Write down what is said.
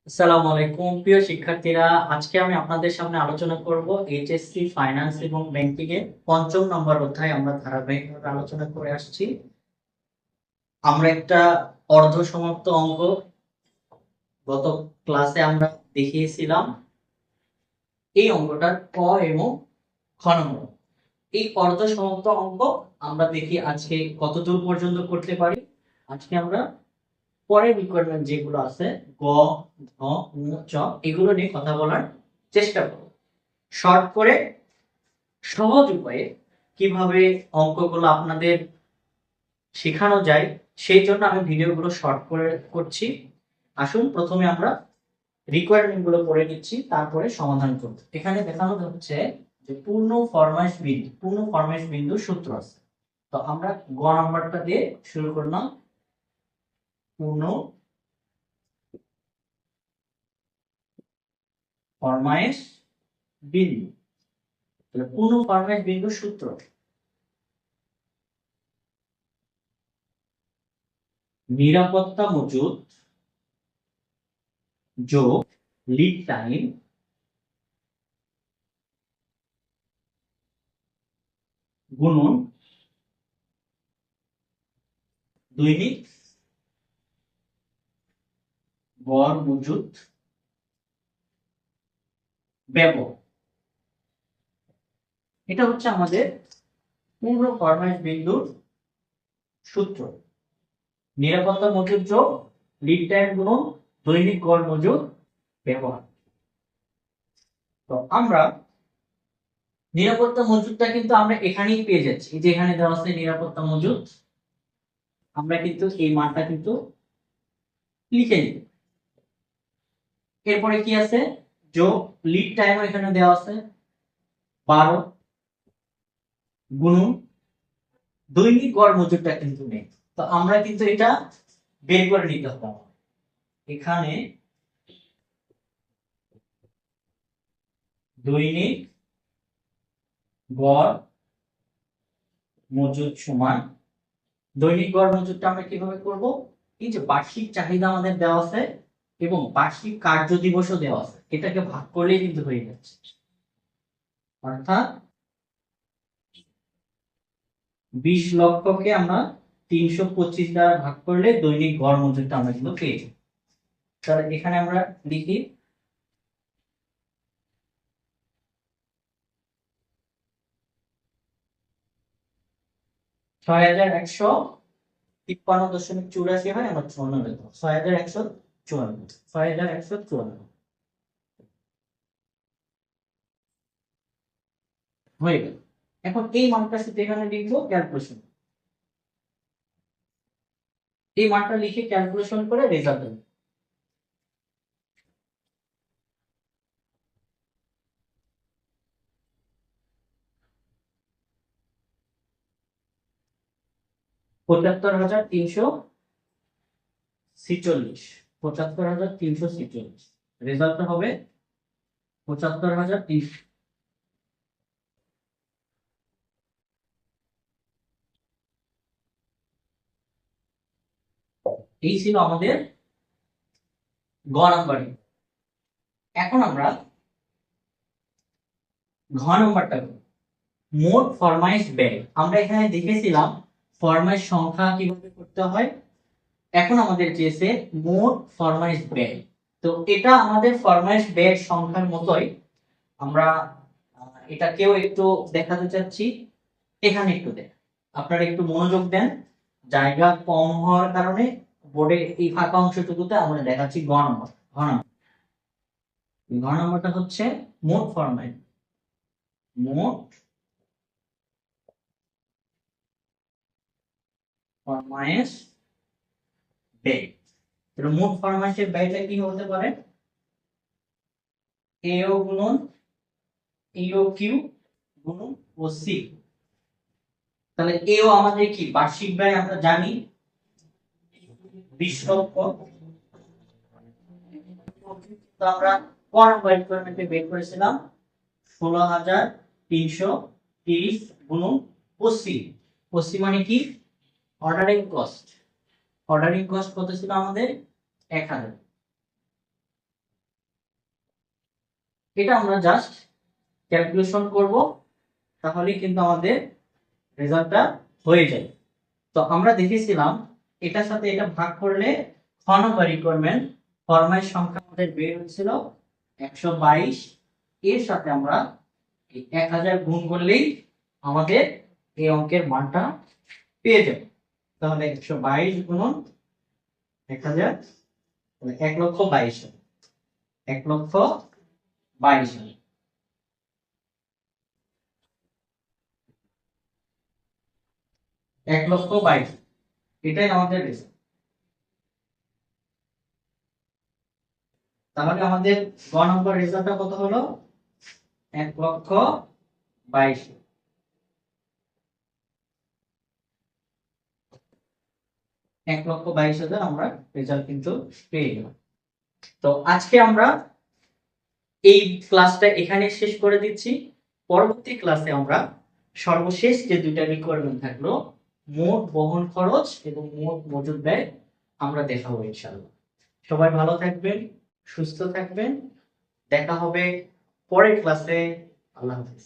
আসসালামু আলাইকুম প্রিয় শিক্ষার্থীরা, আজকে আমি আপনাদের সামনে আলোচনা করব এইচএসসি ফাইন্যান্স এবং ব্যাংকিং এর পঞ্চম নম্বর অধ্যায়। আমরা ধারাবাহিকভাবে আলোচনা করে আসছি। আমরা একটা অর্ধ সমাপ্ত অঙ্ক গত ক্লাসে আমরা দেখিয়েছিলাম। এই অঙ্কটার ক এবং খ নম্বর। এই অর্ধ সমাপ্ত অঙ্ক আমরা দেখি আজকে কতদূর পর্যন্ত করতে পারি। আজকে আমরা পরের রিকোয়ারমেন্ট যেগুলো আছে গ, ঘ, ঙ, চ এগুলো নিয়ে কথা বলার চেষ্টা করব। শর্ট করে সহজ উপায়ে কিভাবে অঙ্কগুলো আপনাদের শেখানো যায় সেই জন্য আমি ভিডিওগুলো শর্ট করে করছি। আসুন প্রথমে আমরা রিকোয়ারমেন্ট গুলো পড়ে নিচ্ছি, তারপরে সমাধান করব। এখানে দেখানো হচ্ছে যে পূর্ণ ফরমাইশ বিন্দু সূত্র আছে। তো আমরা গ নাম্বারটা দিয়ে শুরু করলাম। পূর্ণ ফরমাইশ বিন্দু, তাহলে পূর্ণ ফরমাইশ বিন্দু সূত্র নিরাপত্তা মজুদ যোগ লিড টাইম গুণন দৈনিক গড় মজুদ ব্যবহার। এটা হচ্ছে আমাদের পূর্ণ ফরমাইশ বিন্দুর সূত্র। নিরাপত্তা মজুদ যোগ লিড টাইম গুণন দৈনিক গড় মজুদ ব্যবহার। তো আমরা নিরাপত্তা মজুদটা কিন্তু আমরা এখানেই পেয়ে যাচ্ছি, এই যে এখানে দেওয়া আছে নিরাপত্তা মজুদ। আমরা কিন্তু এই মানটা কিন্তু লিখে নিব। এরপরে কি আছে, যোগ লিড টাইম এখানে দেওয়া আছে 12 গুণন দৈনিক গড় মজুরটা কিন্তু নেই। তো আমরা কিন্তু এটা বের করে নিতে হবে। এখানে দৈনিক গড় মজুদ সমান, দৈনিক গড় মজুদটা আমরা কিভাবে করব, এই যে বার্ষিক চাহিদা আমাদের দেওয়া আছে এবং বার্ষিক কার্য দিবসও দেওয়া আছে, এটাকে ভাগ করলেই কিন্তু হয়ে যাচ্ছে। অর্থাৎ 20 লক্ষকে আমরা 325 দ্বারা ভাগ করলে দৈনিক গড় মজুরটা আমরা কিন্তু পেয়ে যাই। তাহলে এখানে আমরা লিখি 6153.84 হয়, আমরা 54 লিখব। 6154, 6154 হয়ে গেল। এখন এই মানটা শুধু এখানে লিখবো ক্যালকুলেশন, এই মানটা লিখে ক্যালকুলেশন করে রেজাল্ট দেব। $75,346, 75,346 রেজাল্ট হবে 75,300। এই ছিল আমাদের গ নাম্বারে। এখন আমরা ঘ নাম্বারটা করব। মোট ফরমাইশ ব্যয়, আমরা এখানে দেখেছিলাম ফরমাইশ সংখ্যা কিভাবে করতে হয়। এখন আমাদের চেয়েছে মোট ফরমাইশ ব্যয়। তো এটা আমাদের ফরমাইশ ব্যয়ের সংখ্যার মতোই আমরা এটাকেও একটু দেখাতে চাচ্ছি। এখানে একটু দেখ, আপনারা একটু মনোযোগ দেন। জায়গা কম হওয়ার কারণে বোর্ডে এই ফাঁকা অংশটুকুতে আমরা দেখাচ্ছি ঘ নম্বর। ঘ নম্বরটা হচ্ছে মোট ফরমাইশ, মোট ফরমাইশ ব্যয়। মোট ফরমাইশের ব্যয়টা কি হতে পারে, এও গুণন ইও কিউ গুণন ও সি। তাহলে এও আমাদের কি বার্ষিক ব্যয়, আমরা জানি 20 লক্ষ। তো আমরা কোন রিকোয়ারমেন্টে বের করেছিলাম 16,330 গুণন 80। 80 মানে কি, অর্ডারিং কস্ট। অর্ডারিং কস্ট কত ছিল আমাদের 1000। এটা আমরা জাস্ট ক্যালকুলেশন করব, তাহলেই কিন্তু আমাদের রেজাল্টটা হয়ে যায়। তো আমরা দেখেছিলাম এটার সাথে এটা ভাগ করলে খ নম্বর রিকোয়ারমেন্ট ফরমাইশ সংখ্যা আমাদের বের হয়েছিল 122। এর সাথে আমরা 1000 গুণ করলেই আমাদের এই অঙ্কের মানটা পেয়ে যাব। তাহলে 122 গুণন 1000, 1,22,000, 1,22,000, 1,22,000, এটাই আমাদের রেজাল্ট। তাহলে আমাদের গ নম্বর রেজাল্টটা কত হলো? 1,22,000। 1,22,000 আমরা রেজাল্ট কিন্তু পেয়ে গেলাম। তো আজকে আমরা এই ক্লাসটা এখানে শেষ করে দিচ্ছি। পরবর্তী ক্লাসে আমরা সর্বশেষ যে দুইটা রিকোয়ারমেন্ট থাকলো, মোট বহন খরচ এবং মোট মজুদ ব্যয়, আমরা দেখাবো ইনশাআল্লাহ। সবাই ভালো থাকবেন, সুস্থ থাকবেন। দেখা হবে পরের ক্লাসে। আল্লাহ হাফেজ।